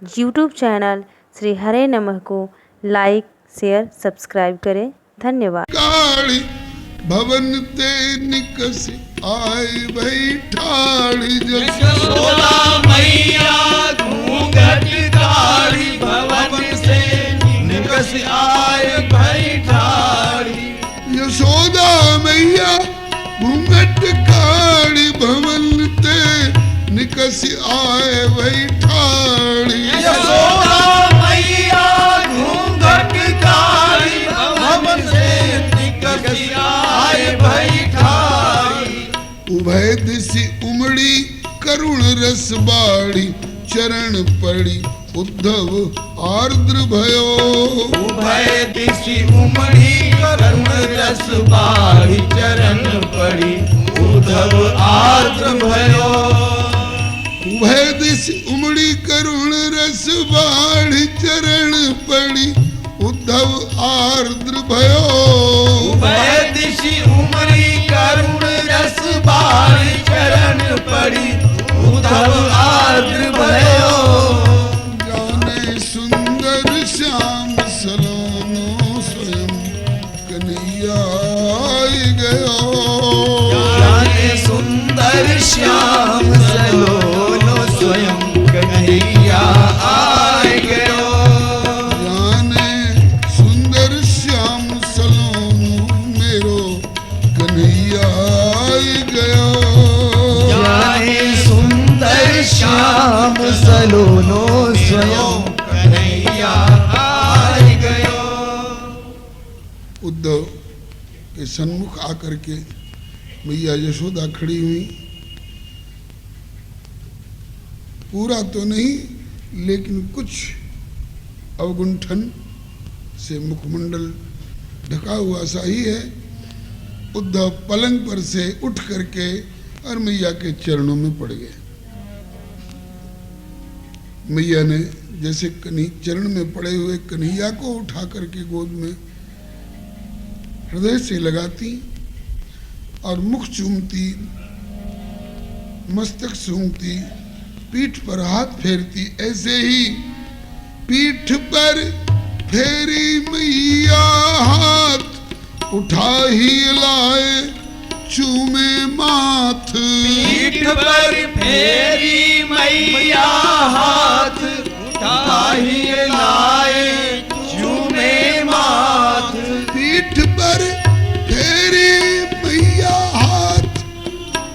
YouTube channel Shri हरे नमः को like, share, subscribe करें। धन्यवाद। काली भवन ते निकस आए बैठाड़ी यशोदा मैया घूंघट काढ़ी भवन से निकस आए बैठाड़ी। यशोदा मैया घूंघट काली भवन ते निकस आए बैठाड़ी। यशोदा मैया घूंघट काढ़ी भवन से निकस आए बैठाड़ी। उभय दिशि उमड़ी करुण रस बाड़ी चरण पड़ी उद्धव आर्द्र भयो। उभय दिशि उमड़ी करुण रस बाढ़ी चरण पड़ी उद्धव आर्द्र भयो। उभय दिशि उमड़ी करुण रस बाड़ी चरण पड़ी उद्धव आर्द्र भयो। उभय दिशि उमड़ी करुण रस बाढ़ी चरण पड़ी उद्धव आर्द्र भयो। जाने सुंदर श्याम सलोनो स्वयं कन्हैया आई गयो। जाने सुंदर श्याम सलोनो स्वयं कन्हैया आए गयो। जाने सुंदर श्याम सलोनो मेरो कन्हैया आई गयो। जाने सुंदर श्याम सलोनो स्वयं कन्हैया आए गयो। उद्धव के सन्मुख आकर के मैया यशोदा खड़ी हुई। पूरा तो नहीं लेकिन कुछ अवगुंठन से मुखमंडल ढका हुआ सा ही है। उद्धव पलंग पर से उठ करके और मैया के चरणों में पड़ गए। मैया ने जैसे चरण में पड़े हुए कन्हैया को उठा करके गोद में हृदय से लगाती और मुख चूमती, मस्तक सूंघती, पीठ पर हाथ फेरती। ऐसे ही पीठ पर फेरी मैया हाथ उठा ही लाए चूमे माथ। पीठ पर फेरी मैया हाथ उठा ही लाए चूमे माथ। पीठ पर फेरी मैया हाथ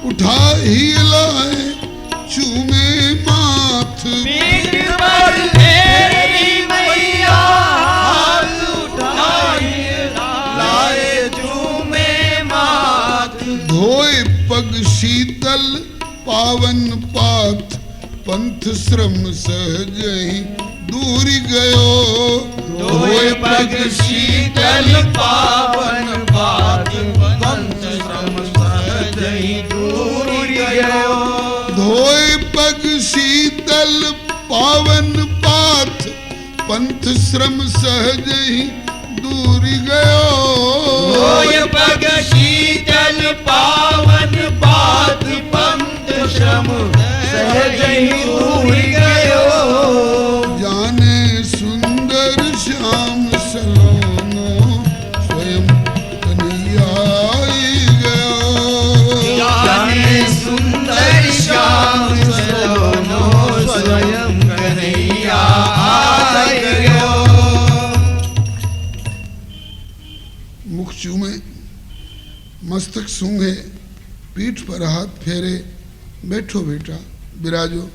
उठा ही लाए चूमे माथ। पीठ पर फेरी मैया हाथ उठा ही लाए चूमे माथ। धोए पग शीतल पावन पाथ पंथ श्रम सहजहि दूर गयो। धोए पग शीतल पावन पाथ पंथ श्रम सहजहि दूर गयो। धोए पग शीतल पावन पाथ पंथ श्रम सहजहि दूर गयो। धोए पग शीतल पावन पाथ पंथ श्रम सहजहि दूर गयो। जाने सुंदर श्याम सलोनो स्वयं कन्हैया आई गयो। जाने सुंदर श्याम सलोनो स्वयं कन्हैया आए गयो। मुख चूमे, मस्तक सूंघे, पीठ पर हाथ फेरे। बैठो बेटा, विराजो।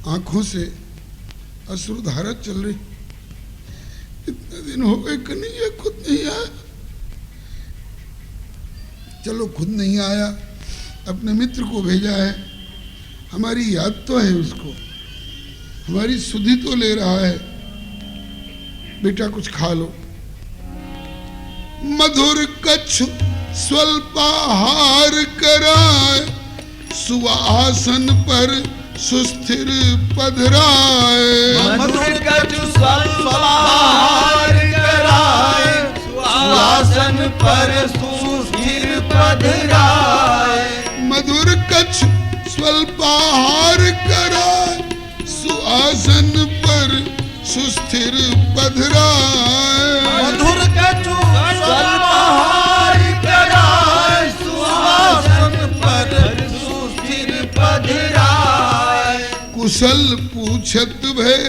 आंखों से अश्रुधारा चल रही। इतने दिन हो गए कन्हैया खुद नहीं आया। चलो खुद नहीं आया, अपने मित्र को भेजा है। हमारी याद तो है उसको, हमारी सुधि तो ले रहा है। बेटा कुछ खा लो। मधुर कच्छ स्वल्पाहार कराए सुआसन पर सुस्थिर पधराए। मधुर कच्छ स्वल्पाहार कराए सुआसन पर सुस्थिर पधराए। मधुर कच्छ स्वल्पाहार कराए सुआसन सुस्थिर पधराए। मधुर कछु सलपहार कराए, सुहासन पर सुस्थिर पधराए। कुशल पूछत भय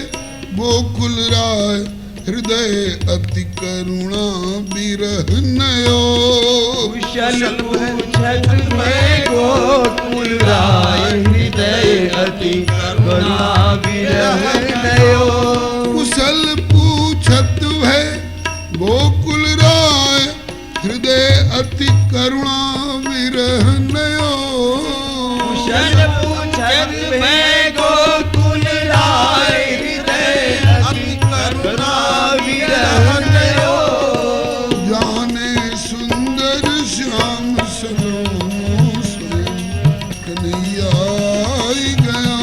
गोकुल राय, हृदय अति करुणा बिरह नयो। कुशल पूछत भय गोकुल राय, हृदय अति करुणा बिरह नयो। कुशल पूछत भय गोकुल राय, हृदय अति करुणा विरह नयो। कुशल पूछत भय गोकुल राय, हृदय अति करुणा विरह नयो। जाने सुंदर श्याम सलोनो स्वयं कन्हैया आई गया।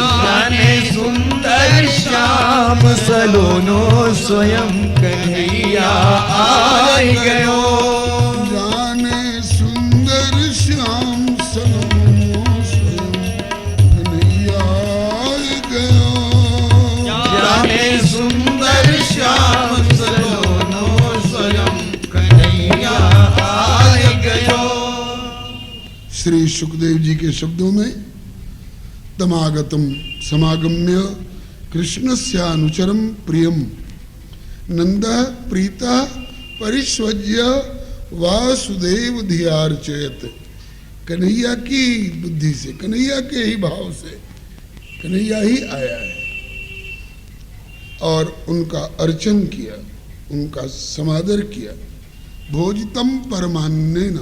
जाने सुंदर श्याम सलोनो स्वयं कन्हैया आय गयो। जाने सुंदर श्याम सलोनो स्वयं कन्हैया आई गया। जाने सुंदर श्याम सलोनो स्वयं कन्हैया आय गयो। श्री सुखदेव जी के शब्दों में तमागतम समागम्य कृष्णस्यानुचरम प्रियम नंदः प्रीतः परिष्वज्य वासुदेव धियार्चयत। कन्हैया की बुद्धि से, कन्हैया के ही भाव से कन्हैया ही आया है और उनका अर्चन किया, उनका समादर किया। भोजितम परमान्नेन,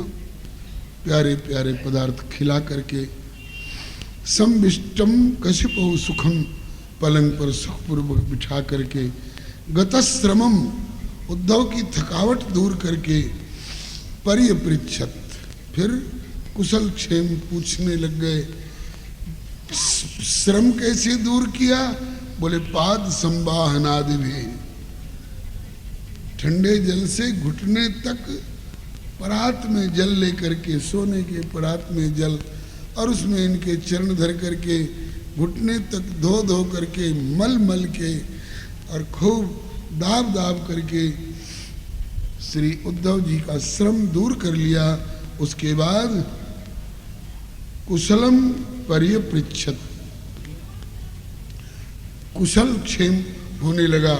प्यारे प्यारे पदार्थ खिला करके, संविष्टम कशिपौ सुखम, पलंग पर सुखपूर्वक बिठा करके, गतश्रमम, उद्धव की थकावट दूर करके, पर्यपृच्छत, फिर कुशल क्षेम पूछने लग गए। श्रम कैसे दूर किया? बोले पाद संवाहनादि भी, ठंडे जल से घुटने तक परात में जल लेकर के, सोने के परात में जल, और उसमें इनके चरण धर करके घुटने तक धो धो करके, मल मल के और खूब दाब दाब करके श्री उद्धव जी का श्रम दूर कर लिया। उसके बाद कुशलम पर्यपृच्छत, कुशल क्षेम होने लगा।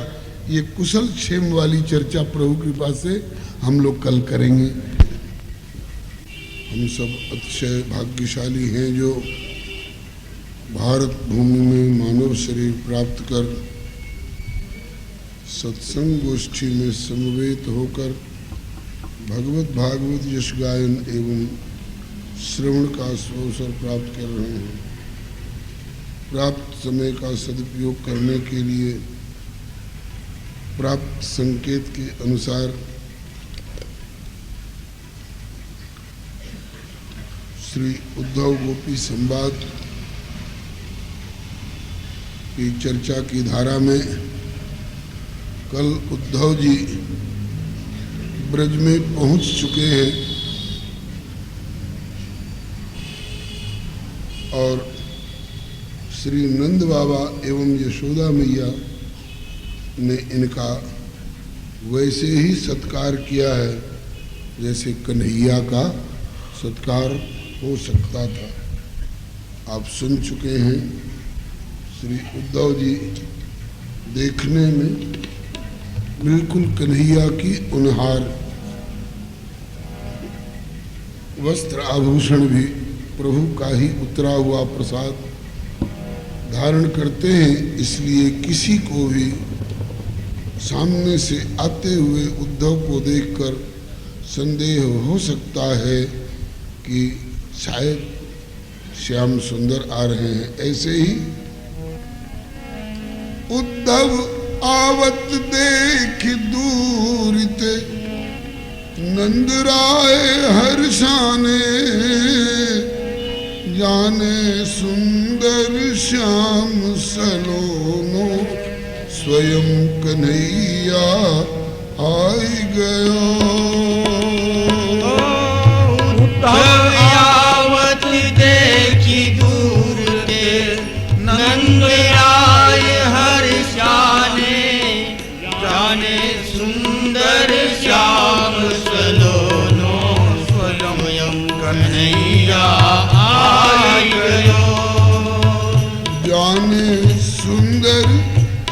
ये कुशल क्षेम वाली चर्चा प्रभु कृपा से हम लोग कल करेंगे। हम सब अतिशय भाग्यशाली हैं जो भारत भूमि में मानव शरीर प्राप्त कर सत्संग गोष्ठी में समवेत होकर भगवत भागवत यश गायन एवं श्रवण का अवसर प्राप्त कर रहे हैं। प्राप्त समय का सदुपयोग करने के लिए प्राप्त संकेत के अनुसार श्री उद्धव गोपी संवाद की चर्चा की धारा में कल उद्धव जी ब्रज में पहुंच चुके हैं और श्री नंद बाबा एवं यशोदा मैया ने इनका वैसे ही सत्कार किया है जैसे कन्हैया का सत्कार हो सकता था। आप सुन चुके हैं श्री उद्धव जी देखने में बिल्कुल कन्हैया की उनहार, वस्त्र आभूषण भी प्रभु का ही उतरा हुआ प्रसाद धारण करते हैं। इसलिए किसी को भी सामने से आते हुए उद्धव को देखकर संदेह हो सकता है कि शायद श्याम सुंदर आ रहे हैं। ऐसे ही उद्धव आवत देख दूरिते नंद राय हर्षाने, जाने सुंदर श्याम सलोनो स्वयं कन्हैया आई गयो। आवत देखी दूर के नंद राय हर्षा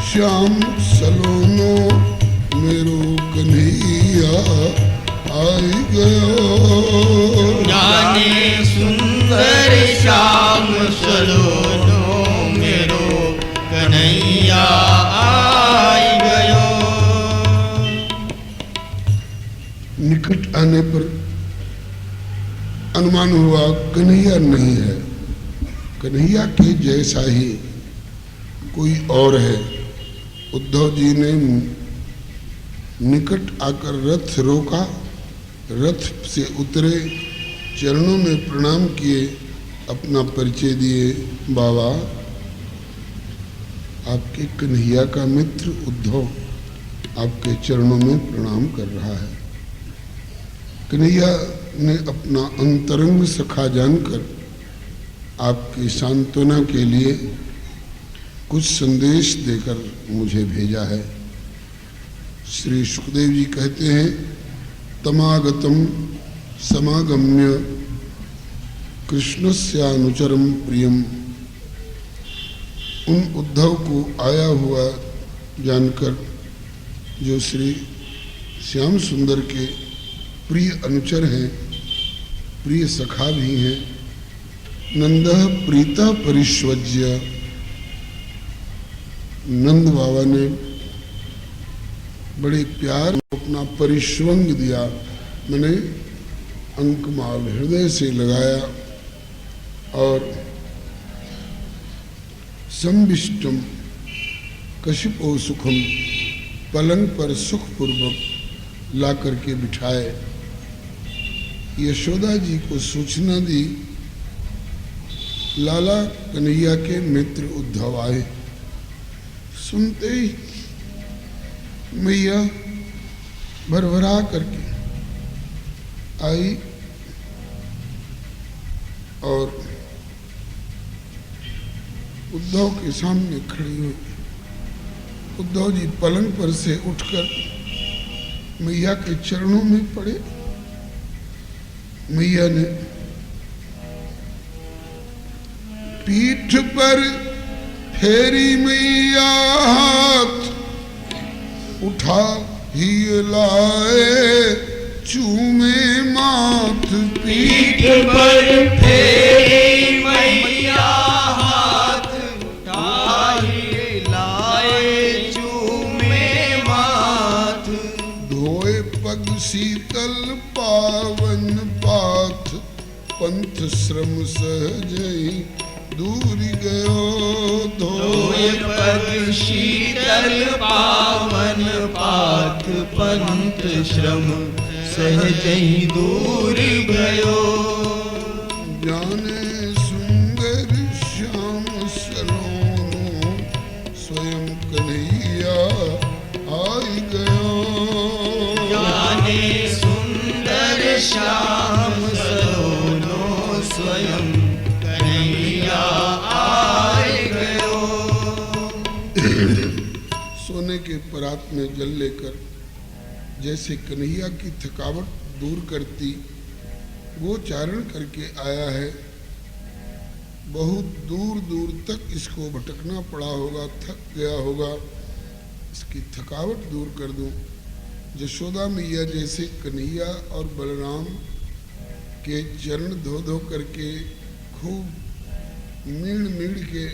श्याम सलोनो मेरो कन्हैया आई गयो। जाने सुंदर श्याम सलोनो मेरो कन्हैया आई गयो। निकट आने पर अनुमान हुआ कन्हैया नहीं है, कन्हैया के जैसा ही कोई और है। उद्धव जी ने निकट आकर रथ रोका, रथ से उतरे, चरणों में प्रणाम किए, अपना परिचय दिए। बाबा, आपके कन्हैया का मित्र उद्धव आपके चरणों में प्रणाम कर रहा है। कन्हैया ने अपना अंतरंग सखा जानकर आपकी सांत्वना के लिए कुछ संदेश देकर मुझे भेजा है। श्री सुखदेव जी कहते हैं, तमागतम समागम्य कृष्णस्यानुचरम प्रियम। उन उद्धव को आया हुआ जानकर जो श्री श्याम सुंदर के प्रिय अनुचर हैं, प्रिय सखा भी हैं। नंदः प्रीतः परिष्वज्य, नंद बाबा ने बड़े प्यार अपना परिश्वंग दिया, मैंने अंकमाल हृदय से लगाया और संविष्टम कशिपो सुखम, पलंग पर सुखपूर्वक ला करके बिठाए। यशोदा जी को सूचना दी, लाला कन्हैया के मित्र उद्धव आए। सुनते ही मैया भरभरा करके आई और उद्धव के सामने खड़ी हुई। उद्धव जी पलंग पर से उठकर मैया के चरणों में पड़े। मैया ने पीठ पर फेरी मैया हाथ, उठा ही लाए चूमे माथ। पीठ पर फेरी मैया हाथ, उठा ही लाए चूमे माथ। धोए पग शीतल पावन पाथ, पंथ श्रम सहजई दूर गयो। धोए पग शीतल पावन पाथ, पंथ श्रम सहजई दूर गयो। जाने सुंदर श्याम सलोनो स्वयं कन्हैया आई गयो। जाने सुंदर श्याम सलोनो स्वयं कन्हैया आई गयो। सोने के परात में जल लेकर जैसे कन्हैया की थकावट दूर करती वो चारण करके आया है। बहुत दूर दूर तक इसको भटकना पड़ा होगा, थक गया होगा, इसकी थकावट दूर कर दूं। यशोदा मैया जैसे कन्हैया और बलराम के चरण धो धो करके खूब मीण मीण के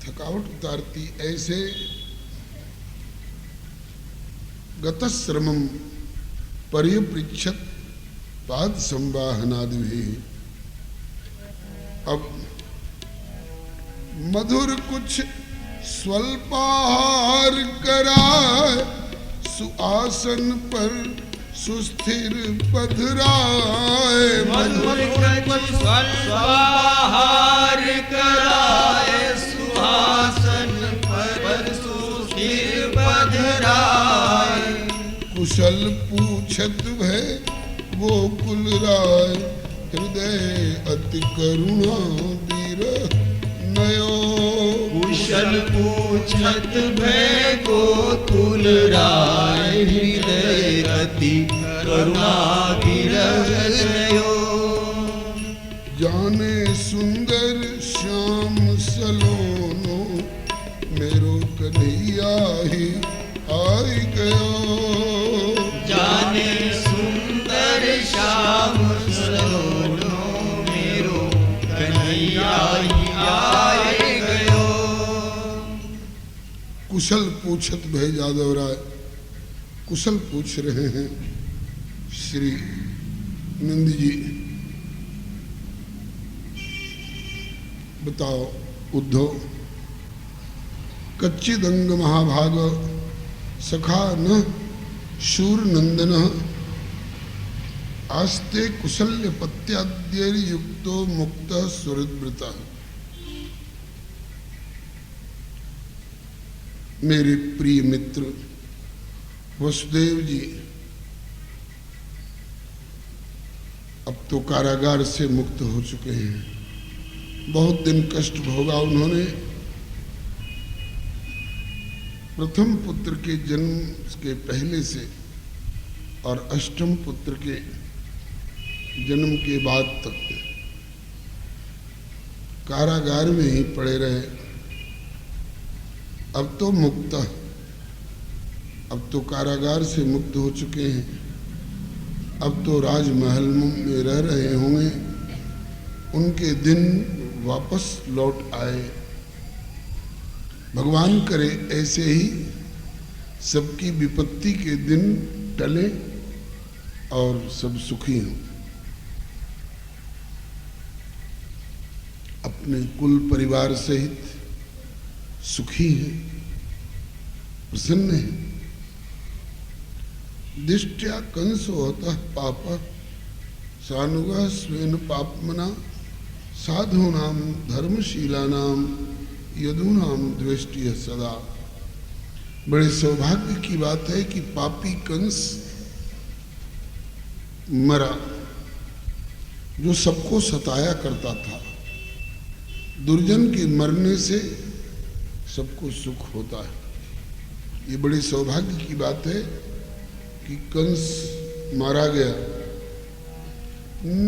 थकावट उतारती, ऐसे गतश्रमम पर्यपृच्छत पाद संवाहनादि। अब मधुर कुछ स्वल्पाहार कराए, सुआसन पर सुस्थिर पधराए। मधुर कुछ स्वल्पाहार कराए, सुहासन पर सुस्थिर पधराए। कुशल पूछत भय वो कुल राय, हृदय अति करुणा दीर नयो। कुशल पूछत भय को कुल राय, हृदय अति करुणा दीरयो। जाने सुंदर श्याम सलोनो मेरो कन्हैया कुशल पूछत भय जादव राय, कुशल पूछ रहे हैं श्री नंद जी। बताओ उद्धव, कच्चिदंग महाभाग सखा न शूर नंदन आस्ते कुशल्य पत्याद्यर युक्तो मुक्त सुहृद्वृता। मेरे प्रिय मित्र वसुदेव जी अब तो कारागार से मुक्त हो चुके हैं। बहुत दिन कष्ट भोगा उन्होंने। प्रथम पुत्र के जन्म के पहले से और अष्टम पुत्र के जन्म के बाद तक कारागार में ही पड़े रहे। अब तो मुक्त, अब तो कारागार से मुक्त हो चुके हैं। अब तो राजमहल में रह रहे होंगे। उनके दिन वापस लौट आए। भगवान करे ऐसे ही सबकी विपत्ति के दिन टले और सब सुखी हों। अपने कुल परिवार सहित सुखी हैं, प्रसन्न हैं। दिष्ट्या कंस होता पाप सानुगा स्वेन पापमना साधूनाम धर्मशीलानाम यदूनाम द्वेष्टि सदा। बड़े सौभाग्य की बात है कि पापी कंस मरा, जो सबको सताया करता था। दुर्जन के मरने से सबको सुख होता है। ये बड़े सौभाग्य की बात है कि कंस मारा गया।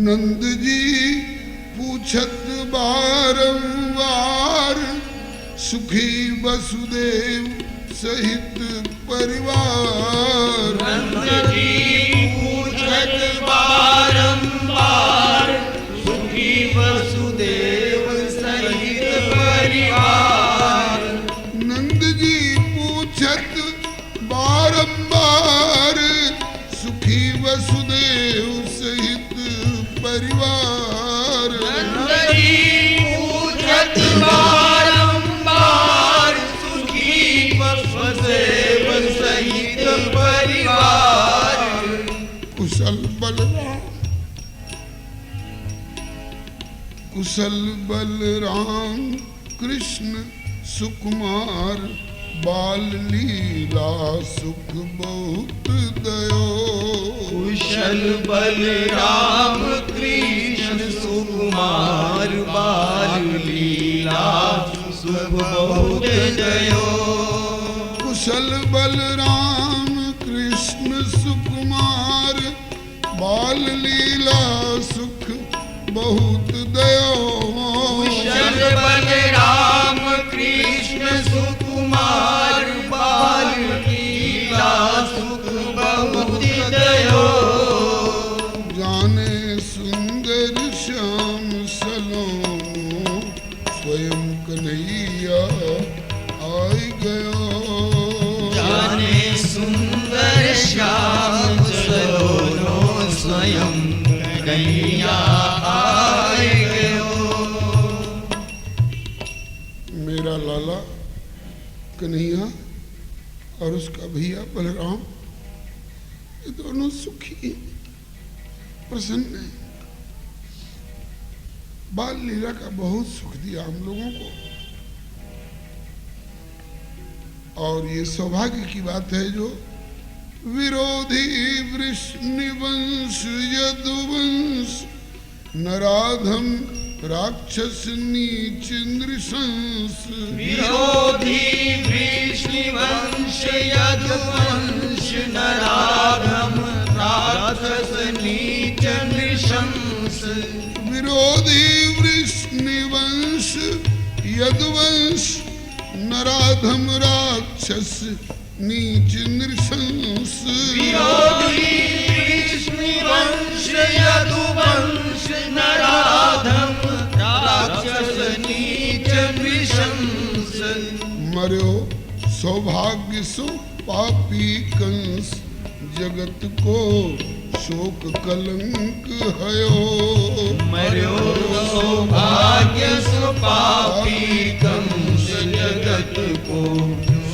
नंद जी पूछत बारंबार सुखी वसुदेव सहित परिवार। नंद जी पूछत बारंबार सुखी वसुदेव सहित परिवार। नंद जी पूछत बारंबार सुखी वसुदेव सहित परिवार। नंद जी पूछत बारंबार सुखी वसुदेव सहित परिवार। कुशल बलराम, कुशल बलराम कृष्ण सुकुमार बाल लीला सुख बहुत दयो। कुशल बलराम कृष्ण सुकुमार बाल लीला सुख बहुत दयो। कुशल बलराम कृष्ण सुकुमार बाल लीला सुख बहुत दयो। कुशल बलराम कृष्ण सुकुमार बाल लीला सुख बहुत दयो। जाने सुंदर श्याम सलोनो स्वयं कन्हैया आई गयो। जाने सुंदर श्याम सलोनो स्वयं कन्हैया आई गयो। मेरा लाला कन्हैया और उसका भैया बलराम, ये दोनों सुखी प्रसन्न है। बाल लीला का बहुत सुख दिया हम लोगों को। और ये सौभाग्य की बात है जो विरोधी वृष्णिवंश यदुवंश नराधम राक्षस नीच नृशंस। विरोधी वृष्णिवंश यदुवंश नराधम राक्षस नीच नृशंस। विरोधी वृष्णिवंश यदुवंश नराधम राक्षस नीच नृशंस। विरोधी वृष्णिवंश यदुवंश नराधम राक्षस नीच नृशंस। मर्यो सौभाग्य सो पापी कंस जगत को शोक कलंक हयो। मर्यो सौभाग्य सो पापी कंस जगत को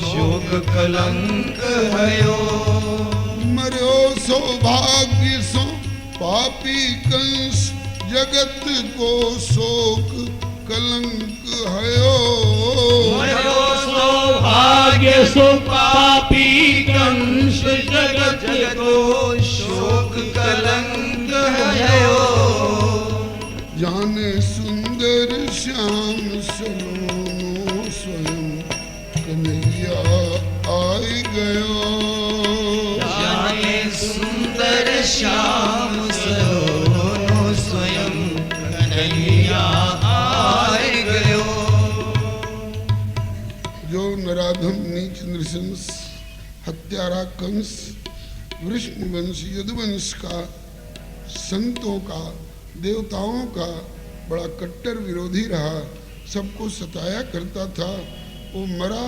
शोक कलंक हयो। मर्यो सौभाग्य सो पापी कंस जगत को शोक कलंक हयो। मर्यो सौभाग्य सो पापी कंस जगत को शोक कलंक हयो। जाने सुंदर श्याम सलोनो स्वयं कन्हैया आई गयो। जाने सुंदर श्याम सलोनो स्वयं कन्हैया आए गयो। जो नराधम नीच नृशंस हत्यारा कंस वृष्णवंश यदुवंश का संतों का देवताओं का बड़ा कट्टर विरोधी रहा, सबको सताया करता था, वो मरा।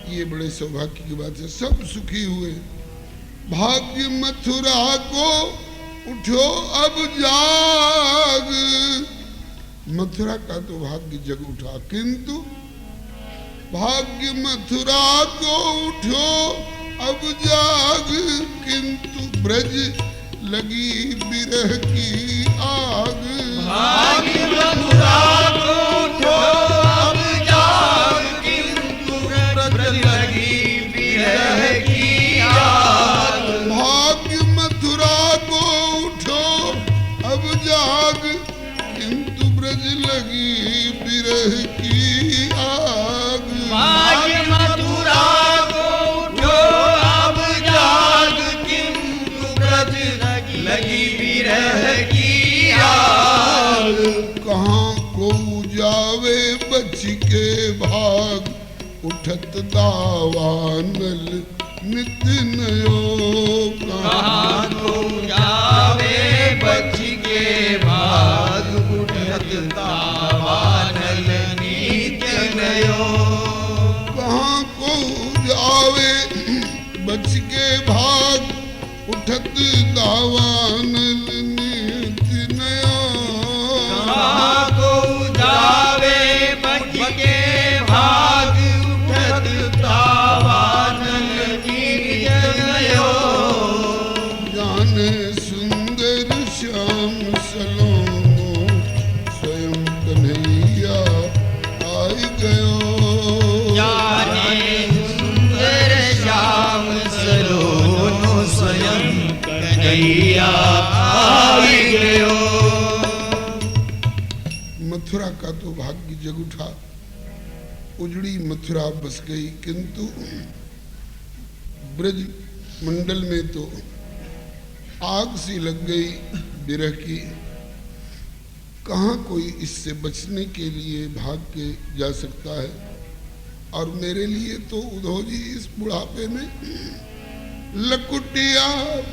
ये बड़े सौभाग्य की बात है, सब सुखी हुए। भाग्य मथुरा को उठो अब जाग। मथुरा का तो भाग्य जग उठा, किंतु भाग्य मथुरा को उठो अब जाग, किंतु ब्रज लगी बिरह की आग। भाग्य मथुरा को उठो अब जाग, किंतु ब्रज लगी बिरह की आग। भाग्य मथुरा को उठो अब जाग, किंतु ब्रज लगी बिरह की आग। भाग्य मथुरा को उठो अब जाग, किंतु ब्रज लगी बिरह की आग। कहाँ को जावे बच के भाग, उठत दावानल नित नयो। कहाँ को जावे बच के भाग, उठत दावानल नित्य नयो। कहाँ को जावे बच के भाग, उठत दावानल नित नयो। कहाँ को जावे बच के भाग, उठत दावानल नित्य नयो। जाने सुंदर श्याम सलोनो स्वयं कन्हैया आई गयो। जाने सुंदर श्याम सलोनो स्वयं कन्हैया आई गयो। मथुरा का तो भाग्य जग उठा, उजड़ी मथुरा बस गई, किंतु ब्रज मंडल में तो आग सी लग गई बिरह की। कहाँ कोई इससे बचने के लिए भाग के जा सकता है। और मेरे लिए तो उद्धव जी इस बुढ़ापे में लकुटिया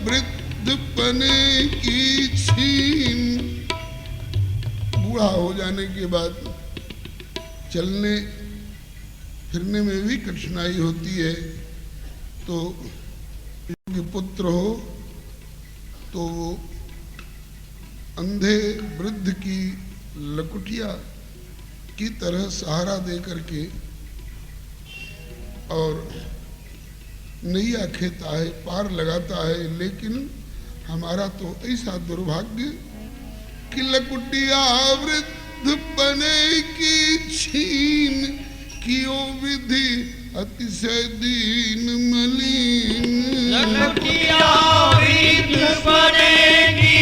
वृद्ध पने की छीन। बूढ़ा हो जाने के बाद चलने फिरने में भी कठिनाई होती है, तो योग्य पुत्र हो तो वो अंधे वृद्ध की लकुटिया की तरह सहारा दे करके और नैया खेता है, पार लगाता है। लेकिन हमारा तो ऐसा दुर्भाग्य कि लकुटिया वृद्ध बने की छीन, कियो विधि अतिशय दीन मलीन। लकुटिया वृद्ध बने की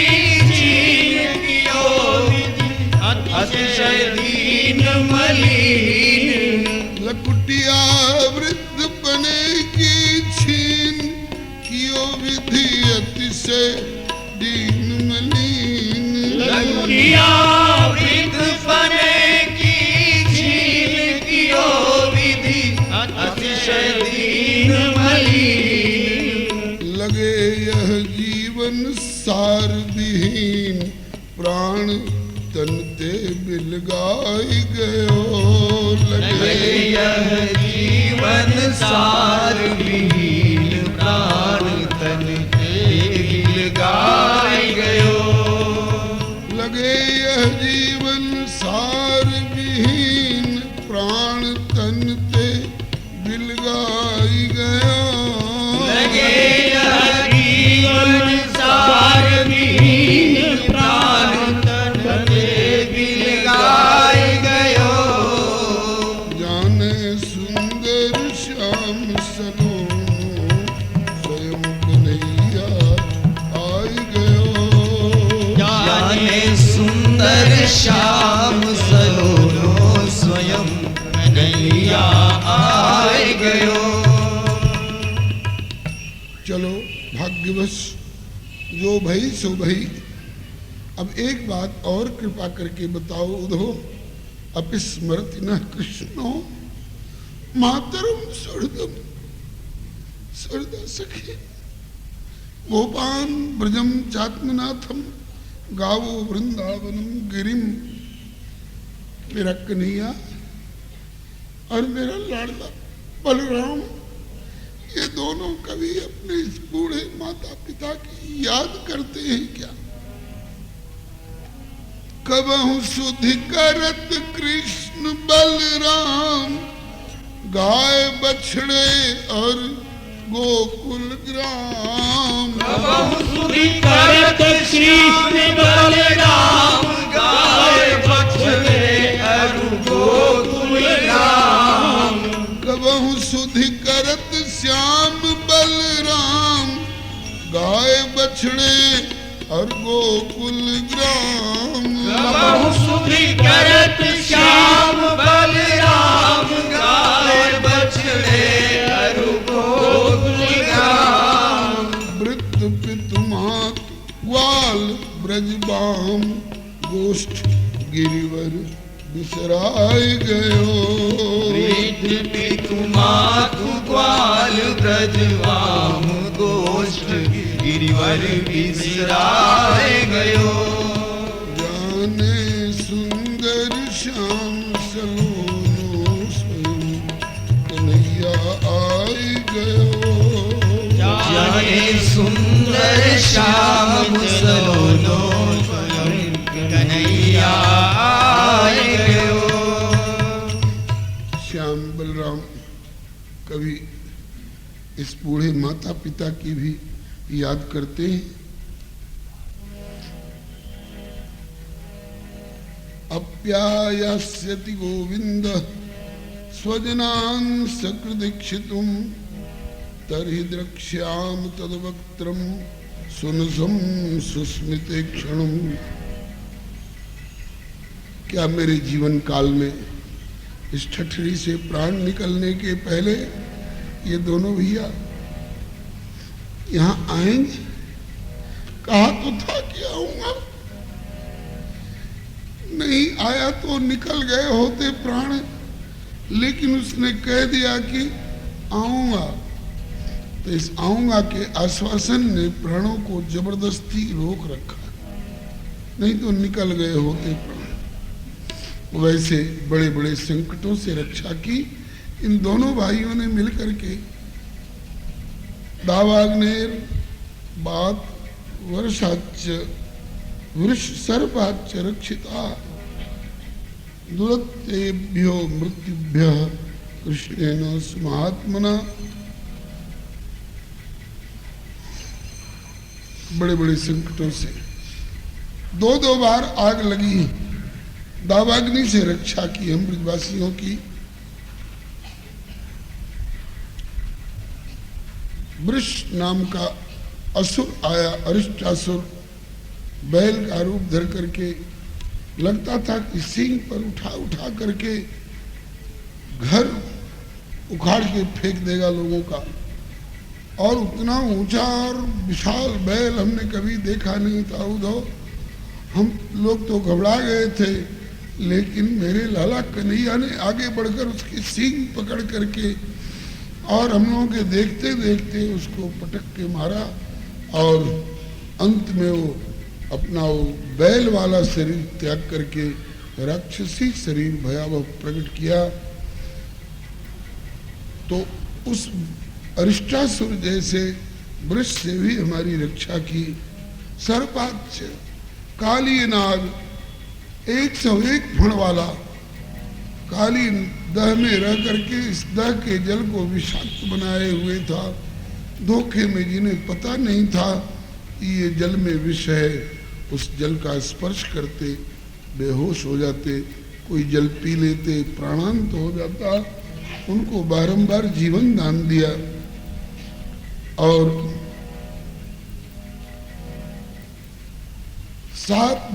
छीन, कियो विधि अतिशय दीन मलीन। लकुटिया वृद्ध बने की छीन, कियो विधि अतिशय दीन मलीन। लकुटिया वृद्ध बने की छीन, कियो विधि अतिशय दीन मलीन। लगे यह जीवन सार विहीन, प्राण तन ते बिलगाई गयो। लगे यह जीवन सार विहीन प्राण तन दिल गाय गयो। लगे यह जीवन सार विहीन प्राण तन ते दिल गाई गया। लगे यह जीवन सार विहीन प्राण तन ते दिल गाय गयो। जाने सुंदर श्याम सलोनो स्वयं कन्हैया आई गयो। जाने सुंदर श्याम सलोनो स्वयं कन्हैया आए गयो। चलो भाग्यवश जो भई सो भई। अब एक बात और कृपा करके बताओ उद्धव, अपिस्मरति न कृष्णो मातरम सुहृदम सुहृद सखे गोपान ब्रजम चात्मनाथम गावो वृंदावनम गिरिम। मेरा कन्हैया और मेरा लाडला बलराम, ये दोनों कभी अपने इस बूढ़े माता पिता की याद करते हैं क्या? कबहु सुधि करत कृष्ण बलराम गाय बछड़े और गोकुल ग्राम। कबहु सुधि करत कृष्ण बलराम गाय बछड़े और गोकुल ग्राम। कबहु सुधि करत श्याम बलराम गाय बछड़े और गोकुल ग्राम। कबहु सुधि करत श्याम बलराम गाय बछड़े और गोकुल ग्राम। वृद्ध पितु मात ग्वाल ब्रजबाम गोष्ठ गिरिवर बिसराय गयो। वृद्ध पितु मातु ग्वाल ब्रजवाम गोष्ठ गिरिवर बिसराय गयो। जाने सुंदर श्याम सलोनो स्वयं कन्हैया आई गयो। जाने सुंदर श्याम सलोनो स्वयं कन्हैया आए गयो। श्याम बलराम कभी इस बूढ़े माता पिता की भी याद करते हैं। अप्यायास्यति गोविंद स्वजनान् सकृदीक्षितुं तर्हि द्रक्ष्याम तद्वक्त्रं सुनसं सुस्मिते क्षणम्। क्या मेरे जीवन काल में इस ठठरी से प्राण निकलने के पहले ये दोनों भैया यहाँ आएंगे? कहा तो था कि आऊंगा, नहीं आया तो निकल गए होते प्राण, लेकिन उसने कह दिया कि आऊंगा। तो इस आऊंगा के आश्वासन ने प्राणों को जबरदस्ती रोक रखा, नहीं तो निकल गए होते प्राण। वैसे बड़े बड़े संकटों से रक्षा की इन दोनों भाइयों ने मिलकर के। दावाग्नेर बात वर्षाच वृष सर्पाच रक्षिता दुरतेभ्यो मृत्युभ्यः कृष्णेन महात्मना। बड़े बड़े संकटों से दो बार आग लगी, दावाग्नि से रक्षा की हम ब्रजवासियों की। वृष नाम का असुर आया, अरिष्टासुर, बैल का रूप धर करके लगता था कि सिंह पर उठा करके घर उखाड़ के फेंक देगा लोगों का। और उतना ऊंचा और विशाल बैल हमने कभी देखा नहीं था उद्धव। हम लोग तो घबरा गए थे, लेकिन मेरे लाला कन्हैया ने आगे बढ़कर उसकी सींग पकड़ करके और हम लोगों के देखते देखते उसको पटक के मारा और अंत में वो अपना वो बैल वाला शरीर त्याग करके राक्षसी शरीर भयावह प्रकट किया। तो उस अरिष्टासुर जैसे वृक्ष से भी हमारी रक्षा की। सर्पाक्ष काली नाग 101 फण वाला काली दह में रह करके इस दह के जल को विषाक्त बनाए हुए था। धोखे में जिन्हें पता नहीं था कि ये जल में विष है, उस जल का स्पर्श करते बेहोश हो जाते, कोई जल पी लेते प्राणांत हो जाता। उनको बारंबार जीवन दान दिया और 7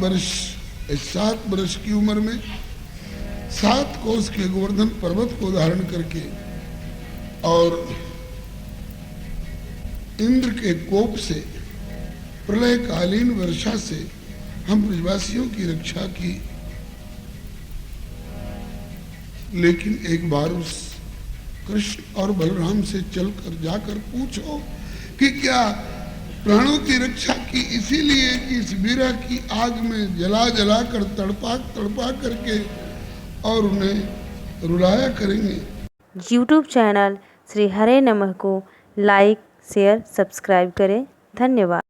वर्ष की उम्र में 7 कोस के गोवर्धन पर्वत को धारण करके और इंद्र के कोप से प्रलयकालीन वर्षा से हम ब्रजवासियों की रक्षा की। लेकिन एक बार उस कृष्ण और बलराम से चलकर जाकर पूछो कि क्या प्राणों की रक्षा की इसीलिए कि इस विरह की आग में जला जला कर तड़पा करके और उन्हें रुलाया करेंगे। यूट्यूब चैनल श्री हरे नमः को लाइक शेयर सब्सक्राइब करें। धन्यवाद।